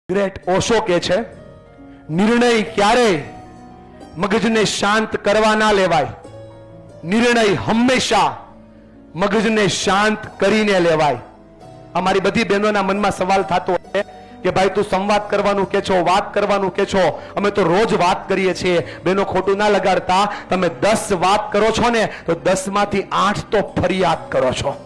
Great Osho કે છે, નિર્ણય ક્યારેય મગજને શાંત કરવા ના લેવાય, નિર્ણય હંમેશા મગજને શાંત કરીને લેવાય. અમારી બધી બહેનોના મનમાં સવાલ થતો હોય કે ભાઈ તું સંવાદ કરવાનું કે છો, વાત કરવાનું કે છો. અમે તો રોજ વાત કરીએ છીએ. બહેનો ખોટું ના લગાડતા, તમે 10 વાત કરો છો ને તો 10 માંથી 8 તો ફરિયાદ કરો છો.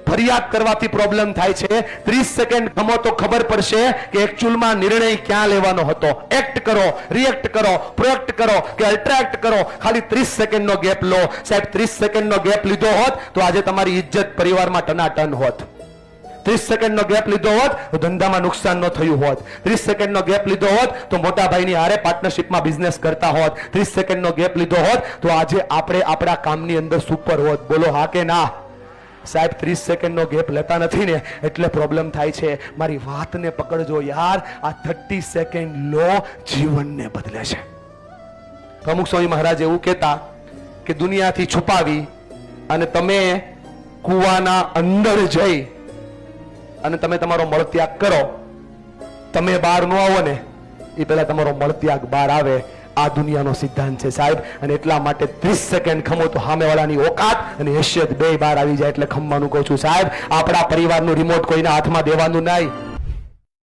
ફરિયાદ કરવાથી પ્રોબ્લેમ થાય છે. 30 સેકન્ડ ખમો તો ખબર પડશે કે એકચ્યુઅલમાં નિર્ણય ક્યાં લેવાનો હતો. એક્ટ કરો, રિએક્ટ કરો, પ્રોએક્ટ કરો કે અલ્ટ્રાએક્ટ કરો. ખાલી 30 સેકન્ડનો ગેપ લો. સાહેબ 30 સેકન્ડનો ગેપ લીધો હોત તો આજે તમારી ઇજ્જત પરિવારમાં ટનાટન હોત. 30 સેકન્ડનો ગેપ લીધો હોત તો ધંધામાં નુકસાન ન થયું હોત. 30 સેકન્ડનો ગેપ લીધો હોત તો મોટા ભાઈની હારે પાર્ટનરશિપમાં બિઝનેસ કરતા હોત. 30 સેકન્ડનો ગેપ લીધો હોત તો આજે આપણે આપણા કામની અંદર સુપર હોત. બોલો હા કે ના? સાહેબ 30 સેકન્ડનો ગેપ લેતા નથી ને એટલે પ્રોબ્લેમ થાય છે. મારી વાતને પકડજો યાર. આ 30 સેકન્ડ લો, જીવનને બદલે છે. પ્રમુખ સ્વામી મહારાજ એવું કહેતા કે દુનિયાથી છુપાવી અને તમે કૂવાના અંદર જઈ અને તમે તમારો મળત્યાગ કરો. તમે બહાર ન આવો ને એ પહેલા તમારો મળત્યાગ બહાર આવે. આ દુનિયાનો સિદ્ધાંત છે સાહેબ. અને એટલા માટે 30 સેકન્ડ ખમો તો સામેવાળાની ઓકાત અને હેસિયત બે બહાર આવી જાય એટલે ખમવાનું કહું છું સાહેબ. આપણા પરિવારનું રિમોટ કોઈના હાથમાં દેવાનું નહીં.